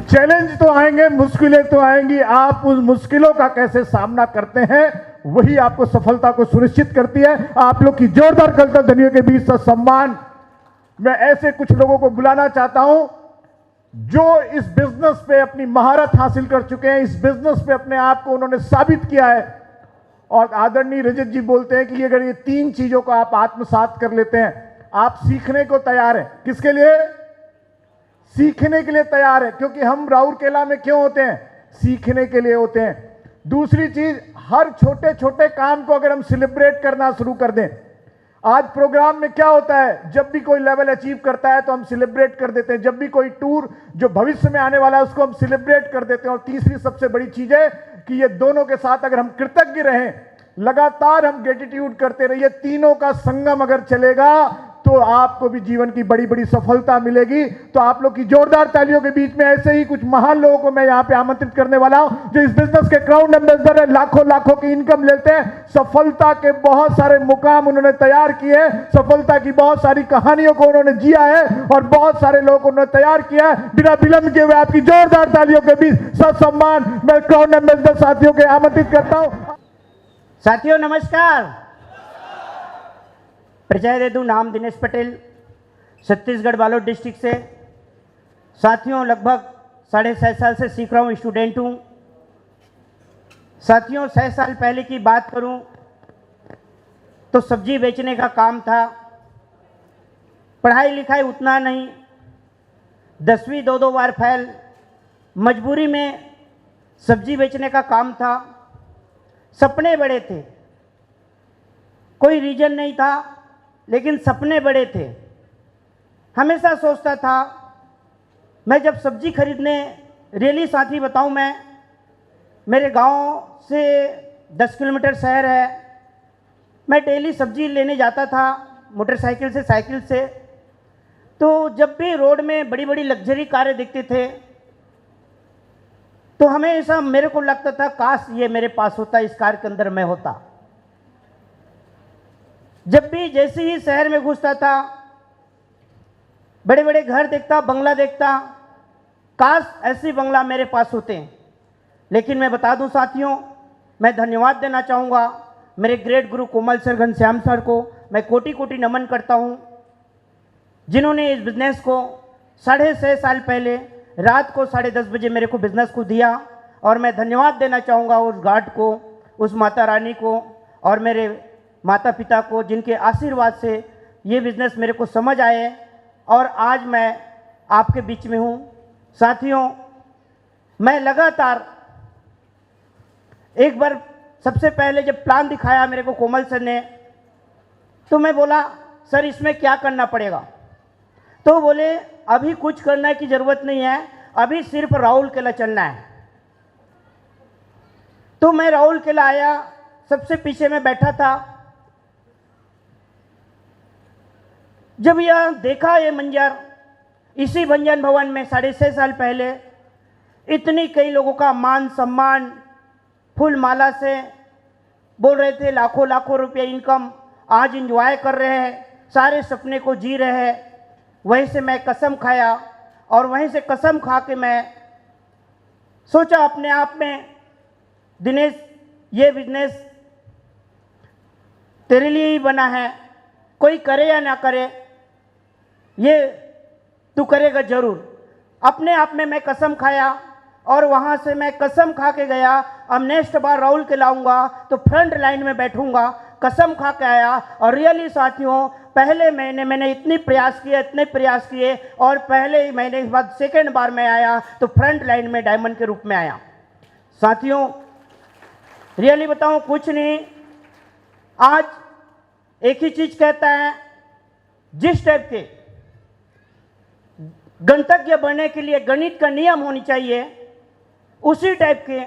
Challenge तो आएंगे, मुश्किलें तो आएंगी, आप उस मुश्किलों का कैसे सामना करते हैं वही आपको सफलता को सुनिश्चित करती है। आप लोग की जोरदार ध्वनियों के बीच सम्मान मैं ऐसे कुछ लोगों को बुलाना चाहता हूं जो इस बिजनेस पे अपनी महारत हासिल कर चुके हैं, इस बिजनेस पे अपने आप को उन्होंने साबित किया है। और आदरणीय रजत जी बोलते हैं कि अगर ये 3 चीजों को आप आत्मसात कर लेते हैं, आप सीखने को तैयार हैं। किसके लिए? सीखने के लिए तैयार है। क्योंकि हम राउरकेला में क्यों होते हैं? सीखने के लिए होते हैं। दूसरी चीज, हर छोटे छोटे काम को अगर हम सेलिब्रेट करना शुरू कर दें, आज प्रोग्राम में क्या होता है, जब भी कोई लेवल अचीव करता है तो हम सेलिब्रेट कर देते हैं, जब भी कोई टूर जो भविष्य में आने वाला है उसको हम सेलिब्रेट कर देते हैं। और तीसरी सबसे बड़ी चीज है कि ये दोनों के साथ अगर हम कृतज्ञ रहें, लगातार हम ग्रेटिट्यूड करते रहिए, तीनों का संगम अगर चलेगा तो आपको भी जीवन की बड़ी बड़ी सफलता मिलेगी। तो आप लोग की जोरदार तालियों के बीच में ऐसे ही कुछ महान लोगों को मैं यहां पे आमंत्रित करने वाला हूं जो इस बिजनेस के क्राउन एम्बेसडर है, लाखों लाखों की इनकम लेते हैं, सफलता के बहुत सारे मुकाम उन्होंने तैयार किए हैं, सफलता की बहुत सारी कहानियों को उन्होंने जिया है और बहुत सारे लोगों को उन्होंने तैयार किया है। बिना विलंब किए हुए आपकी जोरदार तालियों के बीच सम्मान मैं क्राउन एम्बेसडर साथियों के आमंत्रित करता हूं। साथियों नमस्कार। परिचय दे दूं, नाम दिनेश पटेल, छत्तीसगढ़ बालोद डिस्ट्रिक्ट से। साथियों लगभग 6.5 साल से सीख रहा हूं, स्टूडेंट हूं। साथियों 6 साल पहले की बात करूं तो सब्जी बेचने का काम था, पढ़ाई लिखाई उतना नहीं, 10वीं 2 बार फेल, मजबूरी में सब्जी बेचने का काम था। सपने बड़े थे, कोई रीजन नहीं था, लेकिन सपने बड़े थे। हमेशा सोचता था मैं जब सब्जी खरीदने, रियली साथी बताऊं, मैं मेरे गांव से 10 किलोमीटर शहर है, मैं डेली सब्जी लेने जाता था मोटरसाइकिल से, साइकिल से। तो जब भी रोड में बड़ी बड़ी लग्जरी कारें दिखते थे तो हमेशा मेरे को लगता था काश ये मेरे पास होता, इस कार के अंदर मैं होता। जब भी जैसे ही शहर में घुसता था, बड़े बड़े घर देखता, बंगला देखता, काश ऐसी बंगला मेरे पास होते। लेकिन मैं बता दूं साथियों, मैं धन्यवाद देना चाहूँगा मेरे ग्रेट गुरु कोमल सर, घनश्याम सर को मैं कोटि कोटि नमन करता हूँ, जिन्होंने इस बिज़नेस को 6.5 साल पहले रात को 10:30 बजे मेरे को बिज़नेस को दिया। और मैं धन्यवाद देना चाहूँगा उस गार्ड को, उस माता रानी को और मेरे माता पिता को, जिनके आशीर्वाद से ये बिज़नेस मेरे को समझ आए और आज मैं आपके बीच में हूँ। साथियों मैं लगातार, एक बार सबसे पहले जब प्लान दिखाया मेरे को कोमल सर ने, तो मैं बोला सर इसमें क्या करना पड़ेगा? तो बोले अभी कुछ करने की ज़रूरत नहीं है, अभी सिर्फ राउरकेला चलना है। तो मैं राउरकेला आया, सबसे पीछे में बैठा था। जब यह देखा ये मंजर, इसी भंजन भवन में 6.5 साल पहले इतनी कई लोगों का मान सम्मान, फूल माला से बोल रहे थे, लाखों लाखों रुपये इनकम, आज इंजॉय कर रहे हैं, सारे सपने को जी रहे हैं। वहीं से मैं कसम खाया और वहीं से कसम खा के मैं सोचा अपने आप में, दिनेश ये बिजनेस तेरे लिए ही बना है, कोई करे या ना करे ये तू करेगा ज़रूर। अपने आप में मैं कसम खाया और वहाँ से मैं कसम खा के गया, अब नेक्स्ट बार राउरकेला आऊँगा तो फ्रंट लाइन में बैठूँगा, कसम खा के आया। और रियली साथियों पहले महीने मैंने इतने प्रयास किए और पहले ही महीने के बाद सेकेंड बार मैं आया तो फ्रंट लाइन में डायमंड के रूप में आया। साथियों रियली बताऊं, कुछ नहीं, आज एक ही चीज़ कहता है, जिस टाइप के गणतज्ञ बनने के लिए गणित का नियम होनी चाहिए, उसी टाइप के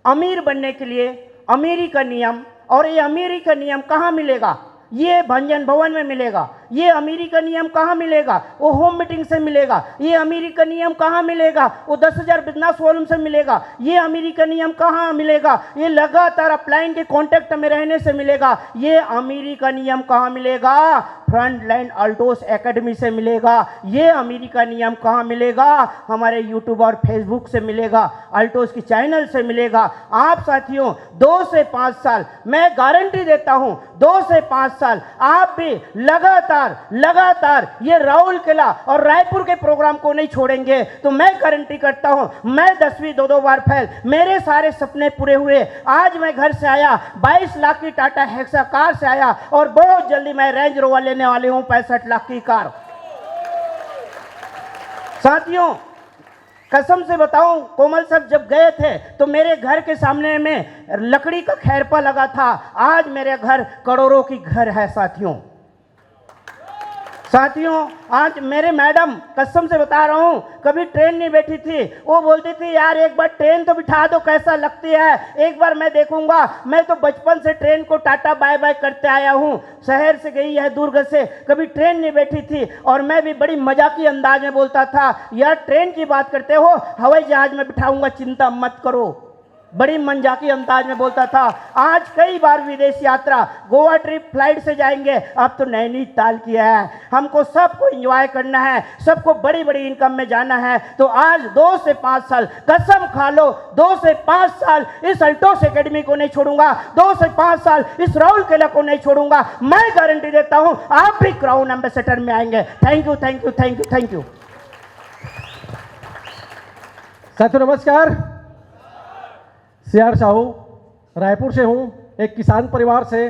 अमीर बनने के लिए अमीरी का नियम। और ये अमीरी का नियम कहाँ मिलेगा? ये भंजन भवन में मिलेगा। ये अमीरी का नियम कहाँ मिलेगा? वो होम मीटिंग से मिलेगा। ये अमीरी का नियम कहाँ मिलेगा? वो 10,000 बिजनेस वॉल्यूम से मिलेगा। ये अमीरी का नियम कहाँ मिलेगा? ये लगातार अपलाइन के कांटेक्ट में रहने से मिलेगा। ये अमीरी का नियम कहाँ मिलेगा? फ्रंट लाइन अल्टोस एकेडमी से मिलेगा। ये अमीरी का नियम कहाँ मिलेगा? हमारे यूट्यूब और फेसबुक से मिलेगा, अल्टोस की चैनल से मिलेगा। आप साथियों 2 से 5 साल मैं गारंटी देता हूं, 2 से 5 साल आप भी लगातार ये राउल किला और रायपुर के प्रोग्राम को नहीं छोड़ेंगे तो मैं गारंटी करता हूं, मैं 10वीं 2 बार फेल, मेरे सारे सपने पूरे हुए। आज मैं घर से आया 22 लाख की टाटा हेक्सा कार से आया और बहुत जल्दी मैं रेंज रोवर लेने वाली हूं 65 लाख की कार। साथियों कसम से बताऊं, कोमल साहब जब गए थे तो मेरे घर के सामने में लकड़ी का खैरपा लगा था। आज मेरे घर करोड़ों की घर है साथियों आज मेरे मैडम कसम से बता रहा हूं, कभी ट्रेन नहीं बैठी थी। वो बोलती थी यार एक बार ट्रेन तो बिठा दो, कैसा लगती है, एक बार मैं देखूंगा। मैं तो बचपन से ट्रेन को टाटा बाय बाय करते आया हूं। शहर से गई है दुर्ग से, कभी ट्रेन नहीं बैठी थी और मैं भी बड़ी मजाकी अंदाज में बोलता था यार ट्रेन की बात करते हो, हवाई जहाज में बिठाऊंगा, चिंता मत करो। बड़ी मजाकी अंदाज में बोलता था। आज कई बार विदेश यात्रा, गोवा ट्रिप फ्लाइट से जाएंगे, अब तो नैनीताल किया है। हमको सबको एंजॉय करना है, सबको बड़ी बड़ी इनकम में जाना है। तो आज 2 से 5 साल कसम खा लो, 2 से 5 साल इस अल्टोस एकेडमी को नहीं छोड़ूंगा, 2 से 5 साल इस राउल किला को नहीं छोड़ूंगा। मैं गारंटी देता हूं आप भी क्राउन एम्बेसडर में आएंगे। Thank you. साथियों नमस्कार, CR साहू रायपुर से हूँ। एक किसान परिवार से,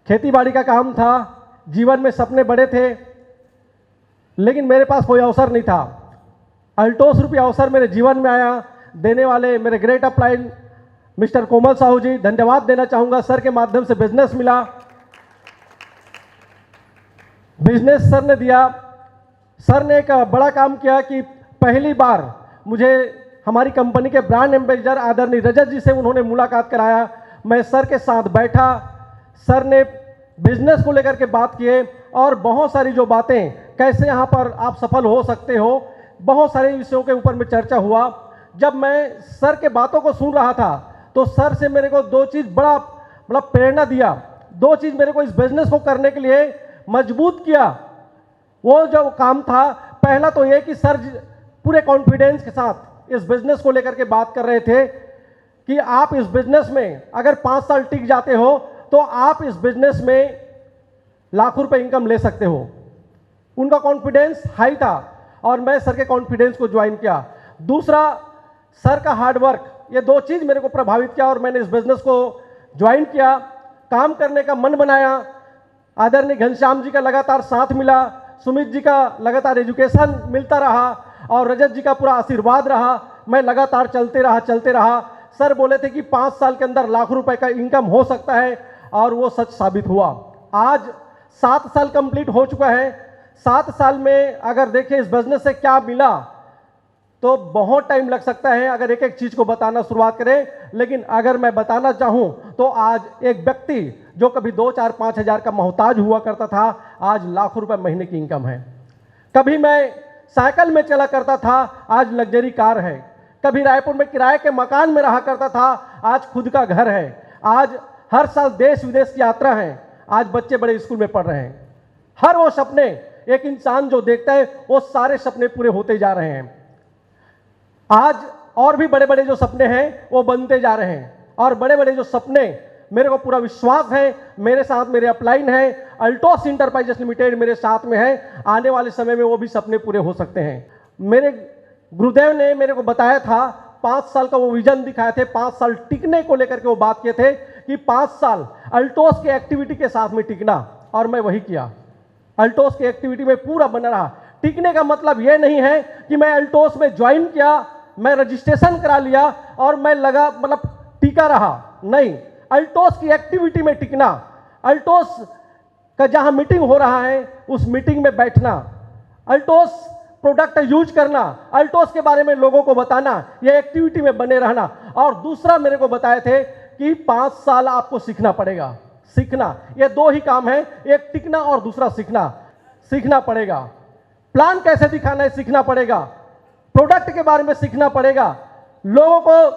खेतीबाड़ी का काम था, जीवन में सपने बड़े थे लेकिन मेरे पास कोई अवसर नहीं था। अल्टोस रूपी अवसर मेरे जीवन में आया। देने वाले मेरे ग्रेट अपलाइन मिस्टर कोमल साहू जी, धन्यवाद देना चाहूँगा। सर के माध्यम से बिजनेस मिला, बिजनेस सर ने दिया। सर ने एक बड़ा काम किया कि पहली बार मुझे हमारी कंपनी के ब्रांड एम्बेसडर आदरणीय रजत जी से उन्होंने मुलाकात कराया। मैं सर के साथ बैठा, सर ने बिजनेस को लेकर के बात किए और बहुत सारी जो बातें, कैसे यहाँ पर आप सफल हो सकते हो, बहुत सारे विषयों के ऊपर में चर्चा हुआ। जब मैं सर के बातों को सुन रहा था तो सर से मेरे को 2 चीज़ बड़ा प्रेरणा दिया, 2 चीज़ मेरे को इस बिजनेस को करने के लिए मजबूत किया। वो जो काम था, पहला तो ये कि सर पूरे कॉन्फिडेंस के साथ इस बिजनेस को लेकर के बात कर रहे थे कि आप इस बिजनेस में अगर 5 साल टिक जाते हो तो आप इस बिजनेस में लाखों रुपए इनकम ले सकते हो। उनका कॉन्फिडेंस हाई था और मैं सर के कॉन्फिडेंस को ज्वाइन किया। दूसरा, सर का हार्डवर्क, ये 2 चीज़ मेरे को प्रभावित किया और मैंने इस बिजनेस को ज्वाइन किया, काम करने का मन बनाया। आदरणीय घनश्याम जी का लगातार साथ मिला, सुमित जी का लगातार एजुकेशन मिलता रहा और रजत जी का पूरा आशीर्वाद रहा। मैं लगातार चलते रहा। सर बोले थे कि 5 साल के अंदर लाखों रुपए का इनकम हो सकता है और वो सच साबित हुआ। आज 7 साल कंप्लीट हो चुका है। 7 साल में अगर देखें इस बिजनेस से क्या मिला तो बहुत टाइम लग सकता है अगर एक एक चीज़ को बताना शुरुआत करें। लेकिन अगर मैं बताना चाहूं तो आज एक व्यक्ति जो कभी 2, 4, 5 हज़ार का मोहताज हुआ करता था, आज लाखों रुपए महीने की इनकम है। कभी मैं साइकिल में चला करता था, आज लग्जरी कार है। कभी रायपुर में किराए के मकान में रहा करता था, आज खुद का घर है। आज हर साल देश विदेश की यात्रा है। आज बच्चे बड़े स्कूल में पढ़ रहे हैं। हर वो सपने एक इंसान जो देखता है वो सारे सपने पूरे होते जा रहे हैं। आज और भी बड़े बड़े जो सपने हैं वो बनते जा रहे हैं और बड़े बड़े जो सपने, मेरे को पूरा विश्वास है, मेरे साथ मेरे अपलाइन है, अल्टोस इंटरप्राइजेस लिमिटेड मेरे साथ में है। आने वाले समय में वो भी सपने पूरे हो सकते हैं। मेरे गुरुदेव ने मेरे को बताया था, 5 साल का वो विजन दिखाए थे, 5 साल टिकने को लेकर के वो बात किए थे कि 5 साल अल्टोस के एक्टिविटी के साथ में टिकना, और मैं वही किया। अल्टोस की एक्टिविटी में पूरा बना रहा। टिकने का मतलब ये नहीं है कि मैं अल्टोस में ज्वाइन किया, मैं रजिस्ट्रेशन करा लिया और मैं टिका रहा, नहीं। अल्टोस की एक्टिविटी में टिकना, अल्टोस का जहां मीटिंग हो रहा है उस मीटिंग में बैठना, अल्टोस प्रोडक्ट यूज करना, अल्टोस के बारे में लोगों को बताना, ये एक्टिविटी में बने रहना। और दूसरा मेरे को बताए थे कि 5 साल आपको सीखना पड़ेगा। सीखना, ये 2 ही काम है, एक टिकना और दूसरा सीखना। सीखना पड़ेगा, प्लान कैसे दिखाना है सीखना पड़ेगा, प्रोडक्ट के बारे में सीखना पड़ेगा, लोगों को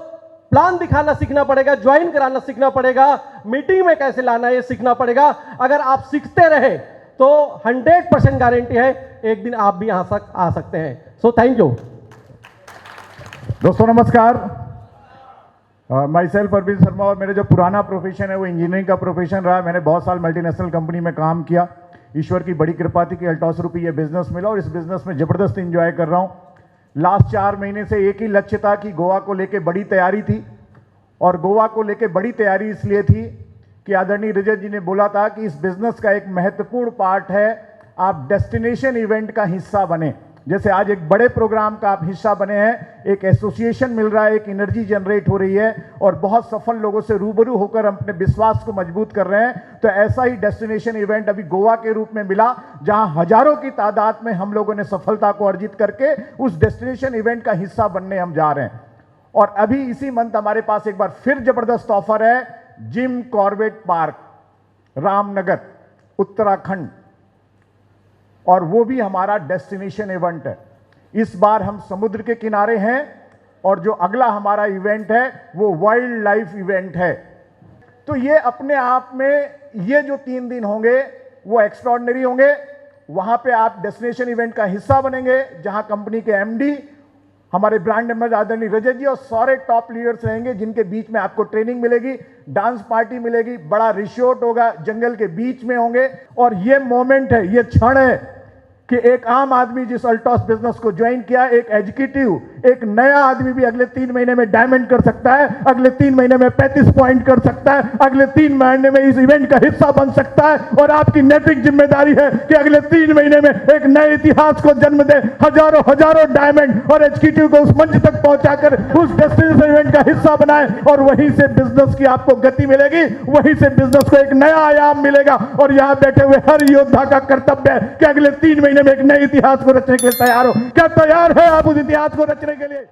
प्लान दिखाना सीखना पड़ेगा, ज्वाइन कराना सीखना पड़ेगा, मीटिंग में कैसे लाना है ये सीखना पड़ेगा। अगर आप सीखते रहे तो 100% गारंटी है एक दिन आप भी यहाँ तक आ सकते हैं। So thank you. दोस्तों नमस्कार, माई सेल्फ अरविंद शर्मा, और मेरे जो पुराना प्रोफेशन है वो इंजीनियरिंग का प्रोफेशन रहा। मैंने बहुत साल मल्टीनेशनल कंपनी में काम किया। ईश्वर की बड़ी कृपा थी कि अल्टॉस रूपी ये बिजनेस मिला और इस बिजनेस में ज़बरदस्त इंजॉय कर रहा हूँ। लास्ट 4 महीने से एक ही लक्ष्य था कि गोवा को लेके बड़ी तैयारी थी, और गोवा को लेके बड़ी तैयारी इसलिए थी कि आदरणीय रजत जी ने बोला था कि इस बिजनेस का एक महत्वपूर्ण पार्ट है आप डेस्टिनेशन इवेंट का हिस्सा बने। जैसे आज एक बड़े प्रोग्राम का आप हिस्सा बने हैं, एक एसोसिएशन मिल रहा है, एक एनर्जी जनरेट हो रही है और बहुत सफल लोगों से रूबरू होकर हम अपने विश्वास को मजबूत कर रहे हैं। तो ऐसा ही डेस्टिनेशन इवेंट अभी गोवा के रूप में मिला, जहां हजारों की तादाद में हम लोगों ने सफलता को अर्जित करके उस डेस्टिनेशन इवेंट का हिस्सा बनने हम जा रहे हैं। और अभी इसी मंथ हमारे पास एक बार फिर जबरदस्त ऑफर है, Jim Corbett park, Ramnagar, Uttarakhand, और वो भी हमारा डेस्टिनेशन इवेंट है। इस बार हम समुद्र के किनारे हैं और जो अगला हमारा इवेंट है वो वाइल्ड लाइफ इवेंट है। तो ये अपने आप में ये जो 3 दिन होंगे वो एक्स्ट्रॉर्डिनरी होंगे। वहां पे आप डेस्टिनेशन इवेंट का हिस्सा बनेंगे, जहां कंपनी के एमडी, हमारे ब्रांड एम्बेसडर आदरणीय रजत जी और सारे टॉप लीडर्स रहेंगे, जिनके बीच में आपको ट्रेनिंग मिलेगी, डांस पार्टी मिलेगी, बड़ा रिसोर्ट होगा, जंगल के बीच में होंगे। और ये मोमेंट है, ये क्षण है कि एक आम आदमी जिस अल्टॉस बिजनेस को ज्वाइन किया, एक एग्जीक्यूटिव, एक नया आदमी भी अगले 3 महीने में डायमंड कर सकता है, अगले 3 महीने में 35 पॉइंट कर सकता है, अगले 3 महीने में इस इवेंट का हिस्सा बन सकता है। और आपकी नैतिक जिम्मेदारी है कि अगले 3 महीने में एक नए इतिहास को जन्म दे, हजारों डायमंड और एग्जीक्यूटिव को उस मंच तक पहुंचाकर उस डेस्टिनेशन इवेंट का हिस्सा बनाए। और वहीं से बिजनेस की आपको गति मिलेगी, वहीं से बिजनेस को एक नया आयाम मिलेगा। और यहां बैठे हुए हर योद्धा का कर्तव्य है कि अगले 3 महीने में एक नए इतिहास को रचने के लिए तैयार हो। क्या तैयार है आप उस इतिहास को रचने के लिए?